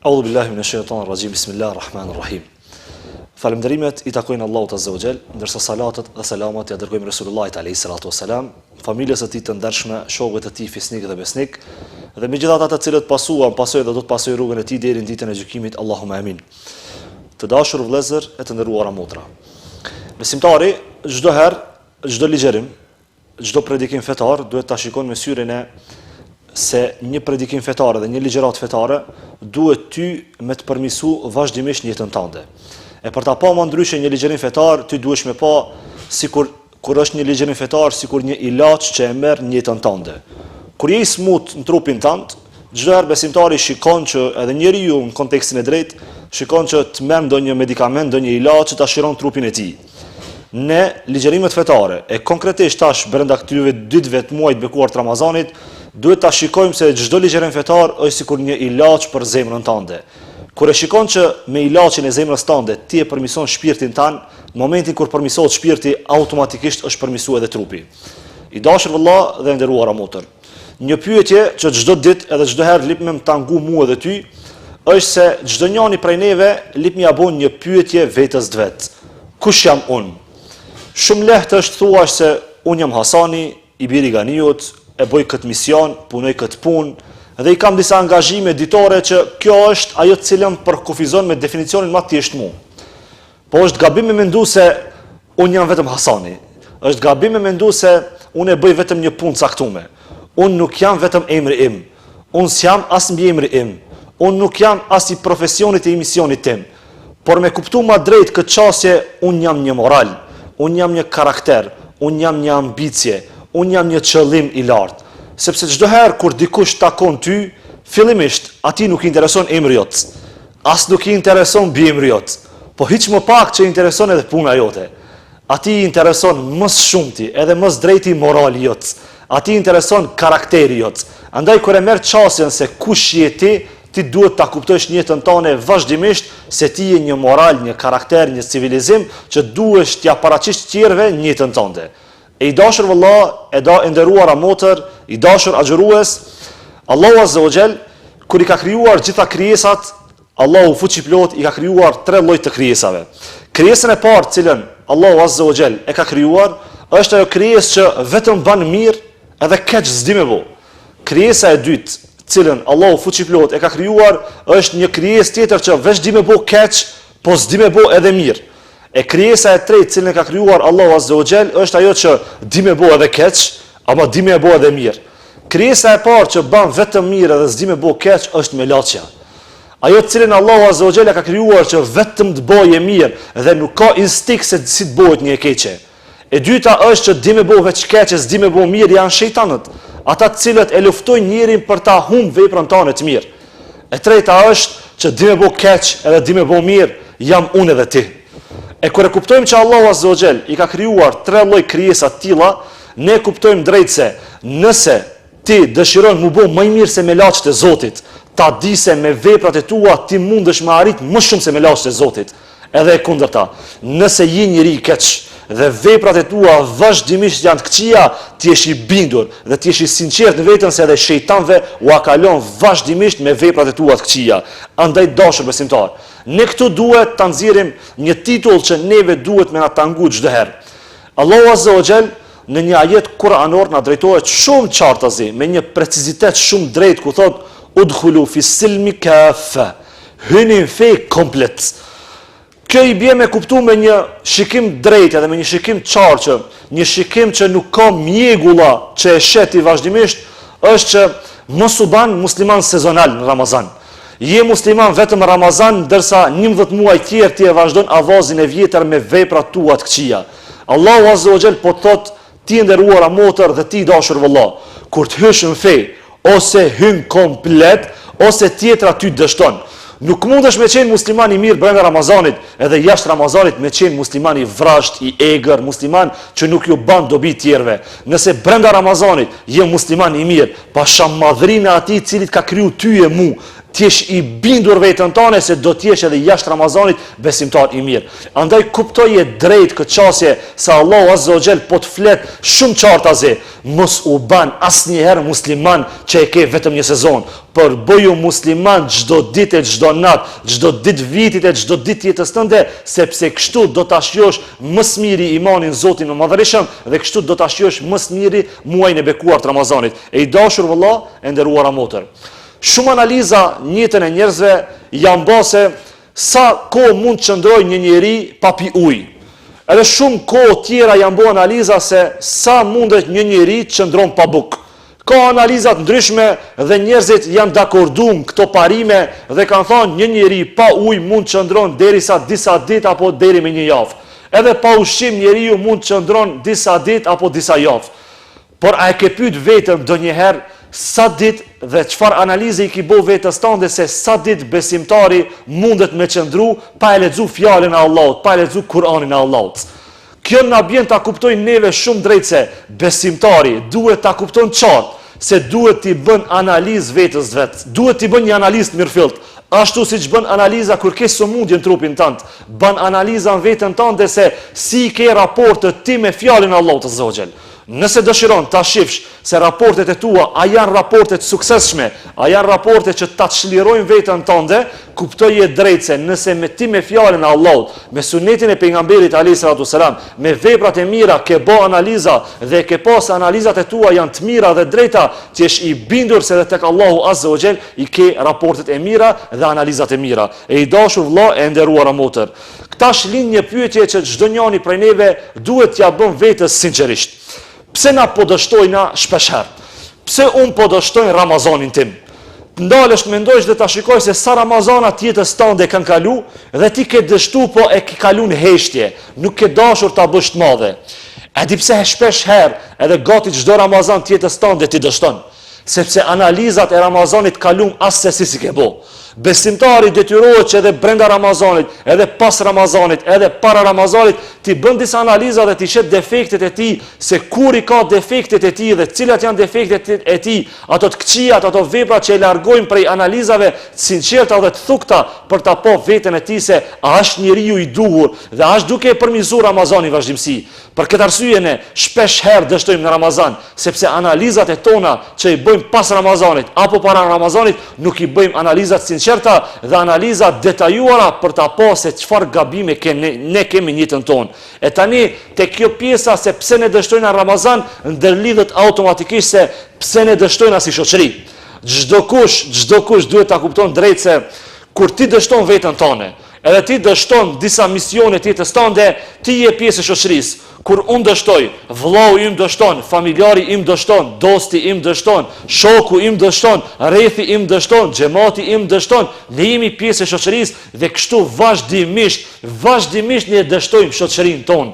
A'udhu billahi minash shaitanir rajim. Bismillahir rahmanir rahim. Falënderimet i takojnë Allahut azza wa jall, ndërsa salatet dhe selamat ja dërgojmë Resulullahit alayhi salatu wassalam, familjes së tij të ndershme, shokëve të tij fisnik dhe besnik, dhe megjithatë ata të cilët pasojnë dhe do të pasojnë rrugën e tij deri në ditën e gjykimit. Allahumma amin. Të dashur vëllezër e të nderuara motra. Besimtari çdo herë, çdo ligjërim, çdo predikim fetar duhet ta shikon me syrin e se një predikim fetar dhe një ligjërat fetare duhet ty me të përmisu vazhdimisht në jetën tënde. E për ta pa më ndryshe një ligjërim fetar, ty duhesh me pa sikur kur është një ligjërim fetar, sikur një ilaç që e merr në jetën tënde. Kur je i smut në trupin tënd, çdo herë besimtari shikon që edhe njeriu në kontekstin e drejtë shikon që të merr ndonjë medikament, ndonjë ilaç që ta shiron trupin e tij. Në ligjërimet fetare e konkretisht tash brenda këtyre ditëve të muajit bekuar të Ramazanit, duhet ta shikojmë se çdo ligjërim fetar është sikur një ilaç për zemrën tënde. Kur e shikon që me ilaçin e zemrës tënde ti e përmison shpirtin tan, në momentin kur përmisohet shpirti, automatikisht është përmisuar edhe trupi. I dashur vëlla dhe nderuara motër. Një pyetje që çdo ditë edhe çdo herë lip me tangu mua dhe ty, është se çdo njëri prej neve lip më bën një pyetje vetes vet. Kush jam unë? Shumë lehtë është thuash se unë jam Hasani, i biri Ganiut, e bëj këtë mision, punoj këtë punë, dhe i kam disa angazhime ditore që kjo është ajo të cilën përkufizon me definicionin më të thjeshtë mua. Po është gabim me mendu se unë jam vetëm Hasani. Është gabim me mendu se unë e bëj vetëm një punë caktuar. Unë nuk jam vetëm emri im. Unë s'jam as mbiemri im. Unë nuk jam as i profesionit e i misionit tim. Por me kuptu ma drejt këtë qasje, unë jam një moral, unë jam një karakter, unë jam një ambicje, unë jam një qëllim i lartë. Sepse çdo herë kur dikush takon ty, fillimisht ati nuk i intereson emri jot, as nuk i intereson mbiemri jot, po hiç më pak që i intereson edhe puna jote. Ati i intereson më shumti, edhe më drejti morali jot. Ati i intereson karakteri jot. Andaj kur e merr çasjen se kush je ti duhet ta kuptosh në jetën tënde vazhdimisht se ti je një moral, një karakter, një civilizim që duhesh t'ia paraqish tjerëve në jetën tënde. E i dashur vëlla, e nderuara motër, i dashur agjërues, Allahu Azza wa Jall, kur i ka krijuar gjitha krijesat, Allahu fuqiplot i ka krijuar 3 lloj të krijesave. Krijesën e parë, cilën Allahu Azza wa Jall e ka krijuar, është ajo krijesë që vetëm bën mirë edhe keq s'di me bo. Krijesa e dytë, cilën Allahu fuqiplot e ka krijuar, është një krijesë tjetër që veç di me bo keq, po s'di me bo edhe mirë. E krijesa e tretë cilën e ka krijuar Allahu Azza wa Jall është ajo që di me bo edhe keq, ama di me bo edhe mirë. Krijesa e parë që bën vetëm mirë dhe s'di me bo keq është melaçja. Ajo të cilën Allahu Azza wa Jall ka krijuar që vetëm të bëjë mirë dhe nuk ka instinkt se si të bëhet një e keqe. E dyta është që di me bo veç keq, s'di me bo mirë janë shejtanët, ata të cilët e luftojnë njërin për ta humbë veprën tënde të mirë. E treta është që di me bo keq edhe di me bo mirë jam unë edhe ti. E kur e kuptojmë që Allahu Azza wa Jall i ka krijuar 3 lloj krijesa të tilla, ne kuptojmë drejt se nëse ti dëshiron mu bo më mirë se melaçet e Zotit, ta di se me veprat e tua ti mundesh me arrit më shumë se melaçet e Zotit. Edhe e kundërta, nëse je njëri i keq dhe veprat e tua vazhdimisht janë të këqija, ti je i bindur dhe ti je i sinqert në veten se edhe shejtanëve u kalon vazhdimisht me veprat e tua të këqija. Andaj dashur besimtar, ne këtu duhet ta nxjerrim një titull që neve duhet me na tangu çdo herë. Allahu Azza wa Jall në një ajet kuranor na drejtohet shumë qartazi, me një precizitet shumë drejt ku thot udkhulu fi silmi kafa. Hyni në fe komplet. Kjo i bie me kuptu me një shikim drejt edhe me një shikim qartë, një shikim që nuk ka mjegulla që e sheti vazhdimisht, është që mos u ban musliman sezonal në Ramazan. Je musliman vetëm Ramazan, ndërsa 11 muaj tjerë ti e vazhdon avazin e vjetër me veprat tua të këqija. Allahu Azza wa Jall po thot ti nderuara motër dhe ti dashur vëlla, kur të hysh në fe, ose hyn komplet, ose tjetra ty dështon. Nuk mundesh me qenë musliman i mirë brenda Ramazanit, edhe jashtë Ramazanit me qenë musliman i vrasht, i egër, musliman që nuk ju ban dobi tjerve. Nëse brenda Ramazanit je musliman i mirë, pa shamadhrinë e atij i cili ka kriju ty e mu, Ti jesh i bindur veten tënde se do të jesh edhe jashtë Ramazanit besimtar i mirë. Andaj kuptoje drejt këtë çështje se Allahu Azza wa Jall po të flet shumë qartazi, mos u ban asnjëherë musliman që e ke vetëm një sezon, por bëju musliman çdo ditë, çdo natë, çdo ditë vitit e çdo ditë jetës tënde, sepse kështu do ta shjosh më së miri imanin Zotin e Madhërisëm dhe kështu do ta shjosh më së miri muajin e bekuar të Ramazanit. E i dashur vëlla, e nderuara motër. Shumë analiza në jetën e njerëzve janë base sa kohë mund të qëndrojë një njeri pa pi ujë. Edhe shumë kohë tjera janë bërë analiza se sa mundet një njeri të qëndron pa bukë. Ka analizat ndryshme dhe njerëzit janë dakordum këto parime dhe kanë thënë një njeri pa ujë mund të qëndron derisa disa ditë apo deri me një javë. Edhe pa ushqim njeriu mund të qëndron disa ditë apo disa javë. Por a e ke pyet veten ndonjëherë sa ditë dhe çfarë analize i ki bo vetës tënde se sa ditë besimtari mundet me qëndru pa e lexu fjalën e Allahut, pa e lexu Kur'anin e Allahut. Kjo na bën ta kuptojnë neve shumë drejt se besimtari duhet ta kupton qartë se duhet t'i bën analizë vetës vet. Duhet t'i bën një analizë mirëfillt. Ashtu siç bën analiza kur ke sëmundje në trupin tënd, bën analiza në veten tënde se si ke raportet ti me fjalën e Allahut Azza wa Jall. Nëse dëshiron ta shifsh se raportet e tua a janë raportet suksesshme, a janë raportet që ta çlirojnë veten tënde, kuptoje drejt se nëse me ti me fjalën e Allahut, me sunetin e pejgamberit alayhis salatu wasalam, me veprat e mira ke bë analiza dhe ke pas analizat e tua janë të mira dhe drejta, ti je i bindur se tek Allahu Azza wa Jall i ke raportet e mira dhe analizat e mira. E i dashur vëlla e nderuara motër. Ktash lind një pyetje që çdo njeri prej neve duhet t'ia bën vetes sinqerisht. Pse na po dështojna shpeshherë? Pse unë po dështoj Ramazanin tim? Ndalesh mendojsh dhe ta shikoj se sa Ramazana tjetës tënde kanë kalu dhe ti ke dështu po e ke kalu në heshtje, nuk ke dashur ta bësh të madhe. E di pse shpeshherë edhe gati çdo Ramazan tjetës tënde ti dështon? Sepse analizat e Ramazanit kalum as se si ke bo. Besimtari detyrohet që edhe brenda Ramazanit, edhe pas Ramazanit, edhe para Ramazanit, ti bën disa analiza dhe ti shet defektet e tij, se kur i ka defektet e tij dhe cilat janë defektet e tij, ato të këqijat, ato vepra që e largojnë prej analizave të sinqerta dhe të thukta për ta pa veten e tij se a është njeriu i duhur dhe a është duke e përmirësuar Ramazanin vazhdimsi. Për këtë arsye ne shpesh herë dështojmë në Ramazan, sepse analizat e tona që i bëjmë pas Ramazanit apo para Ramazanit nuk i bëjmë analizat sinqerta dhe analizat detajuara për ta pa se çfarë gabime ne kemi në jetën tonë. E tani te kjo pjesa se pse ne dështojmë në Ramazan ndërlidhet automatikisht se pse ne dështojmë si shoqëri. Çdo kush duhet ta kupton drejt se kur ti dështon veten tënde, edhe ti dështon disa misione të jetës tënde, ti je pjesë e shoqërisë. Kur unë dështoj, vllau im dështon, familjari im dështon, dosti im dështon, shoku im dështon, rrethi im dështon, xhamati im dështon, ne jemi pjesë e shoqërisë dhe kështu vazhdimisht ne dështojmë shoqërinë tonë.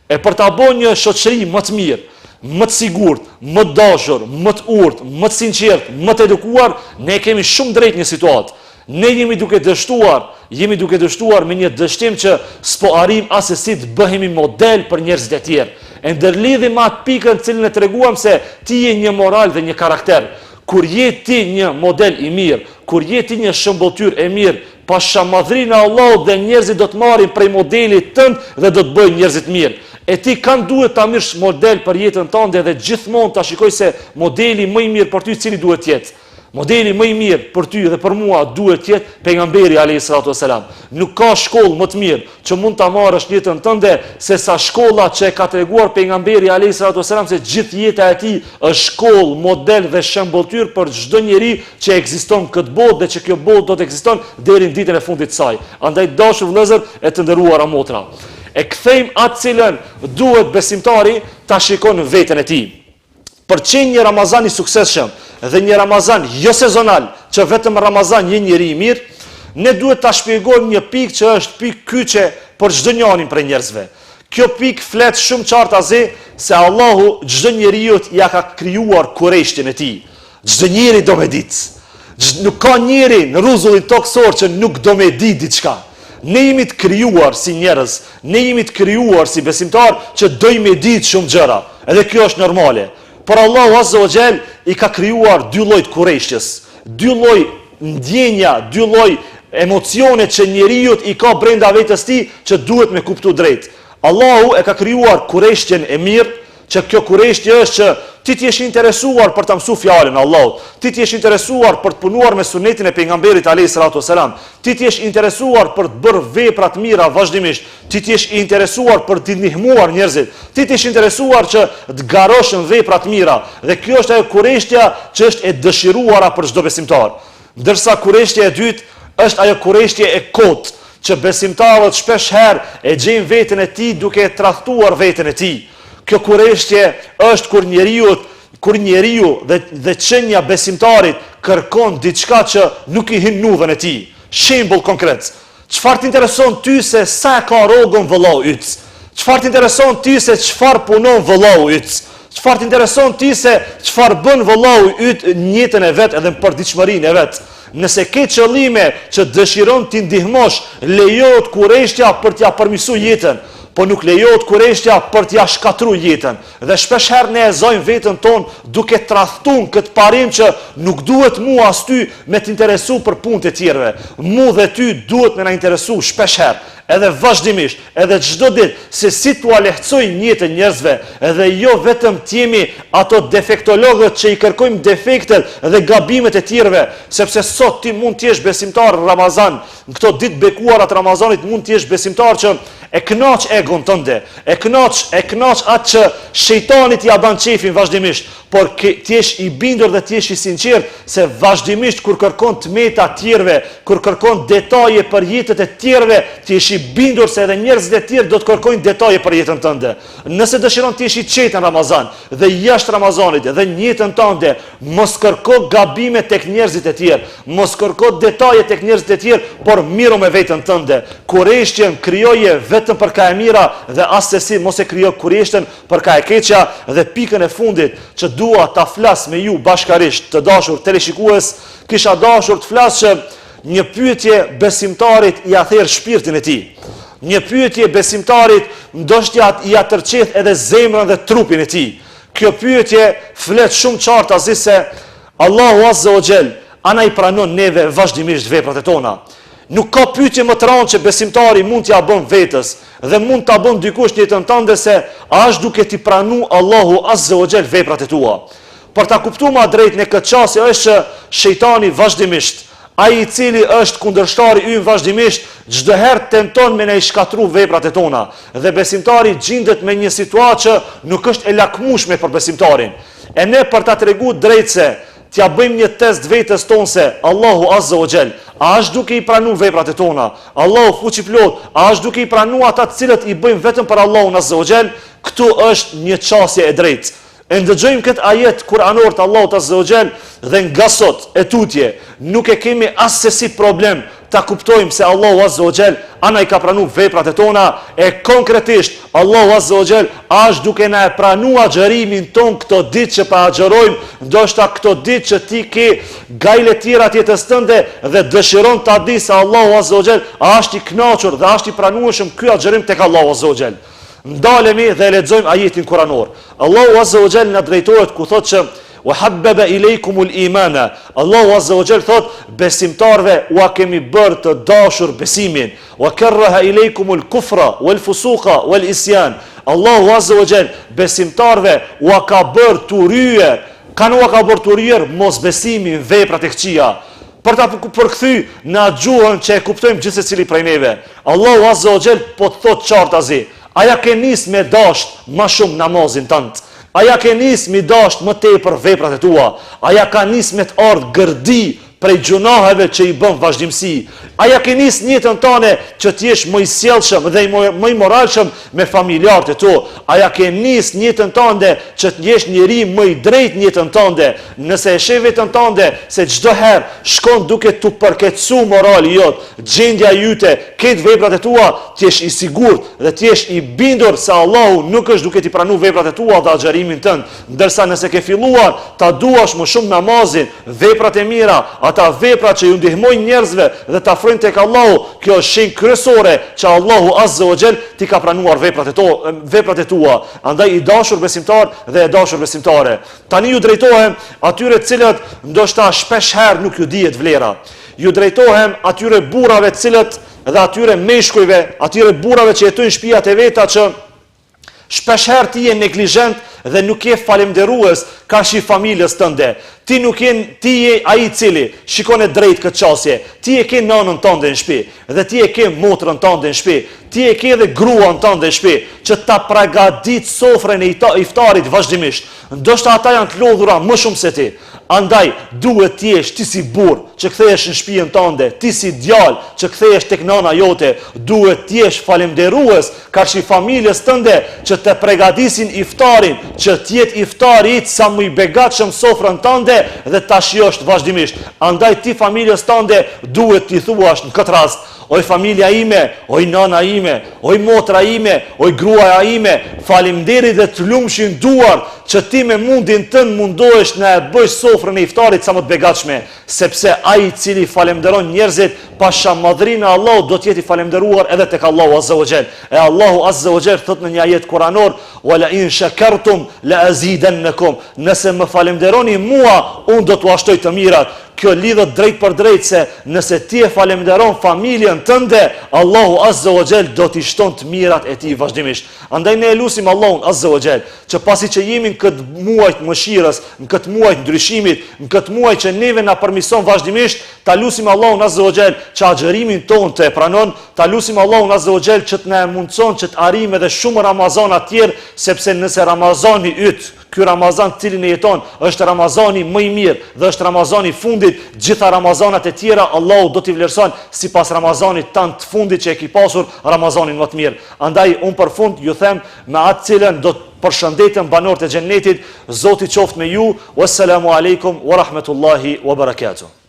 E për ta bërë një shoqëri më të mirë, më të sigurt, më të dashur, më të urtë, më të sinqert, më të edukuar, ne kemi shumë drejt një situatë. Ne jemi duke dështuar me një dështim që s'po arrim asesi të bëhemi model për njerëzit e tjerë. E ndërlidhim atë pikën cilën e treguam se ti je një moral dhe një karakter. Kur je ti një model i mirë, kur je ti një shëmbulltyr e mirë, pa shamadhrinë e Allahut dhe njerëzit do të marrin prej modelit tënd dhe do të bëjnë njerëzit mirë. E ti kanë duhet ta mirësh model për jetën tënde dhe gjithmonë ta shikoj se modeli më i mirë për ty cili duhet të jetë. Modeli më i mirë për ty dhe për mua duhet të jetë pejgamberi alayhis salatu wasalam. Nuk ka shkollë më të mirë që mund ta marrësh në jetën tënde se sa shkolla që e ka treguar pejgamberi alayhis salatu wasalam se gjithë jeta e tij është shkollë, model dhe shembulltyr për çdo njeri që ekziston këtë botë dhe që kjo botë do të ekziston deri në ditën e fundit të saj. Andaj dashur vëllezër e të nderuara motra, e kthejmë atë cilën duhet besimtari ta shikon në veten e tij. Për qenë një Ramazan i suksesshëm dhe një Ramazan jo sezonal, që vetëm Ramazan një njeri i mirë, ne duhet ta shpjegojmë një pikë që është pikë kyçe për çdo njërin prej njerëzve. Kjo pikë flet shumë qartë se Allahu çdo njeriu ja ka krijuar kurreshtin e tij. Çdo njeri do me ditë. Nuk ka njeri në rrezullin toksor që nuk do me ditë diçka. Ne jemi të krijuar si njerëz, ne jemi të krijuar si besimtar që dojmë me ditë shumë gjëra. Edhe kjo është normale. Por Allahu Azza wa Jall i ka krijuar dy lloj të kurreshtjes, dy lloj ndjenja, dy lloj emocione që njeriu i ka brenda vetes tij që duhet me kuptu drejt. Allahu e ka krijuar kurreshtjen e mirë, që kjo kurreshtje është që ti t'jesh interesuar për të mësuar fjalën e Allahut, ti t'jesh interesuar për të punuar me sunetin e pejgamberit alayhis salatu wasalam, ti t'jesh interesuar për të bërë vepra të mira vazhdimisht, ti t'jesh interesuar për të ndihmuar njerëzit, ti t'jesh interesuar që të garosh në vepra të mira. Dhe kjo është ajo kurreshtja që është e dëshiruara për çdo besimtar. Ndërsa kurreshtja e dytë është ajo kurreshtje e kotë, që besimtarët shpesh herë e gjejnë veten e tij duke tradhtuar veten e tij. Kjo kurreshtje është kur njeriu dhe qenia besimtarit kërkon diçka që nuk i hin nuvën e tij. Shembull konkret. Çfarë të intereson ty se sa ka rrogën vëllau yt? Çfarë të intereson ty se çfarë punon vëllau yt? Çfarë të intereson ty se çfarë bën vëllau yt në jetën e vet edhe në përditshmërinë e vet? Nëse ke qëllime që dëshiron t'i ndihmosh, lejohet kurreshtja për t'ja përmirësuar jetën, po nuk lejohet kurreshtja për t'ja shkatruar jetën. Dhe shpesh herë ne e zojmë veten tonë duke tradhtuar këtë parim që nuk duhet mua as ty me t'interesu për punët e tjerëve. Mu dhe ty duhet me na interesu shpesh herë, edhe vazhdimisht, edhe çdo ditë, se si t'ua lehtësojmë jetën njerëzve, edhe jo vetëm t'jemi ato defektologët që i kërkojmë defektet dhe gabimet e tjerëve, sepse sot ti mund t'jesh besimtar në Ramazan, në këto ditë bekuara të Ramazanit mund t'jesh besimtar që e kënaq egon tënde, e kënaq atë që shejtani t'i ja ban qefin vazhdimisht, por t'jesh i bindur dhe t'jesh i sinqert se vazhdimisht kur kërkon tmeta tjerëve, kur kërkon detaje për jetët e tjerëve, t'jesh i bindur se edhe njerëzit e tjerë do të kërkojnë detaje për jetën tënde. Nëse dëshiron t'jesh i qetë në Ramazan dhe jashtë Ramazanit dhe në jetën tënde, mos kërko gabime tek njerëzit e tjerë, mos kërko detaje tek njerëzit e tjerë, por miru me veten tënde. Kurreshtjen krijoje vetëm për ka e mira dhe asesi mos e krijo kurreshtjen për ka e keqja. Dhe pikën e fundit që dua ta flas me ju bashkarisht, të dashur teleshikues, kisha dashur të flas që një pyetje besimtarit i ather shpirtin e tij. Një pyetje besimtarit ndoshta i atërqeth edhe zemrën dhe trupin e tij. Kjo pyetje flet shumë qartë azi se Allahu Azza wa Jall ana i pranon neve vazhdimisht veprat e tona. Nuk ka pyetje më të rëndë që besimtari mund t'ja bën vetës dhe mund t'a bën dikush në jetën tënde se a është duke t'i pranu Allahu Azza wa Jall veprat e tua. Për ta kuptuar më drejt në këtë çështje është që shejtani vazhdimisht, ai i cili është kundërshtari ynë vazhdimisht, çdo herë tenton me ne shkatru veprat e tona dhe besimtari gjendet me një situatë që nuk është e lakmueshme për besimtarin. E ne për ta treguar drejt se t'ja bëjmë një test vetes tonë se Allahu Azza wa Jall a është duke i pranu veprat e tona, Allahu fuqiplot, a është duke i pranu ata të cilët i bëjmë vetëm për Allahun Azza wa Jall, këtu është një çështje e drejtë. E ndëgjojmë këtë ajet kuranor të Allahut Azza wa Jall dhe nga sot e tutje nuk e kemi asesi problem ta kuptojmë se Allahu Azza wa Jall ana i ka pranuar veprat e tona e konkretisht Allahu Azza wa Jall është duke na e pranuar xherimin ton këto ditë që pa xherojmë, ndoshta këto ditë që ti ke gajle tjera të jetës tënde dhe dëshiron ta di se Allahu Azza wa Jall është i kënaqur dhe është i pranueshëm ky xherim tek Allahu Azza wa Jall. Ndalemi dhe lexojmë ajetin kuranor. Allahu Azza wa Jall na drejtohet ku thotë që wa habbaba ilaykumul imana. Allahu Azza wa Jall thot besimtarve ua kemi bërë të dashur besimin. Wa karaha ilaykumul kufra wal fusuqa wal isyan. Allahu Azza wa Jall besimtarve ua ka bërë të ryer, ua ka bërë të ryer mos besimin, veprat e këqija. Për ta përkthy në gjuhën që e kuptojmë gjithë secili prej neve. Allahu Azza wa Jall po të thot qartë azi. Aja ke nis me dasht ma shumë namazin tënd. Aja ke nis me dasht më tepër veprat e tua. Aja ka nis me të ardh gërdi prej gjunaheve që i bën vazhdimsi. Aja ke nis jetën tënde që të jesh më i sjellshëm dhe më i moralshëm me familjarët e tu. Aja ke nis jetën tënde që të jesh njeri më i drejtë në jetën tënde. Nëse e sheh veten tënde se çdo herë shkon duke tu përkeçu morali jot, gjendja jote, këtë veprat e tua, të jesh i sigurt dhe të jesh i bindur se Allahu nuk është duke ti pranuar veprat e tua dhe agjërimin tënd. Ndërsa nëse ke filluar ta duash më shumë namazin, veprat e mira, ata vepra që ju ndihmojnë njerëzve dhe ta afrojnë tek Allahu, kjo është shenjë kryesore që Allahu Azza wa Jall ti ka pranuar veprat e tua. Andaj i dashur besimtar dhe e dashur besimtare, tani ju drejtohem atyre të cilët ndoshta shpesh herë nuk ju dihet vlera. Ju drejtohem atyre burrave të cilët dhe atyre meshkujve, atyre burrave që jetojnë në shtëpiat e veta që shpesh herë ti je neglizhent dhe nuk je falemderues karshi familjes tënde. Ti je ai i cili shikon e drejt këtë çështje. Ti e ke nënën tënde në shtëpi dhe ti e ke motrën tënde në shtëpi. Ti e ke edhe gruan tënde në shtëpi që ta përgatit sofrën e iftarit vazhdimisht. Ndoshta ata janë të lodhura më shumë se ti. Andaj duhet ti jesh ti si burr që kthehesh në shtëpinë tënde, ti si djalë që kthehesh tek nëna jote, duhet ti jesh falemderues karshi familjes tënde që të përgatisin iftarin, që të jetë iftari sa më i begatshëm sofrën tënde dhe ta shijosh vazhdimisht. Andaj ti familjes tënde duhet ti thuash në këtë rast: oj familja ime, oj nana ime, oj motra ime, oj gruaja ime, faleminderit dhe të lumshin duar që ti me mundin tënd mundohesh na e bësh sofrën e iftarit sa më të begatshme, sepse ai i cili falemderon njerëzit pasha madhrinë e Allahut do të jetë i falemderuar edhe tek Allahu Azza wa Jall. E Allahu Azza wa Jall thot në një ajet kuranor: "Wala in shakartum la azidannakum." Nëse më falemderoni mua, unë do t'u ashtoj të mirat. Kjo lidhet drejt për drejt se nëse ti e falemderon familjen tënde, Allahu Azza wa Jall do t'i shton të mirat e ti vazhdimisht. Andaj ne lutim Allahun Azza wa Jall që pasi që jemi në këtë muaj të mëshirës, në këtë muaj të ndryshimit, në këtë muaj që neve na përmison vazhdimisht, ta lutim Allahun Azza wa Jall që agjërimin ton të e pranon, ta lutim Allahun Azza wa Jall që të na mundson që të arrijmë edhe shumë Ramazana të tjerë, sepse nëse Ramazani yt, ky Ramazan të cilin e jeton, është Ramazani më i mirë dhe është Ramazani i fundit, gjitha Ramazanat e tjera Allahu do t'i vlerëson sipas Ramazanit tan të fundit që e ki pasur, Ramazanin më të mirë. Andaj unë për fund ju them me atë cilën do të përshëndetëm banorët e xhennetit, Zoti qoftë me ju. Wassalamu alaikum wa rahmatullahi wa barakatuh.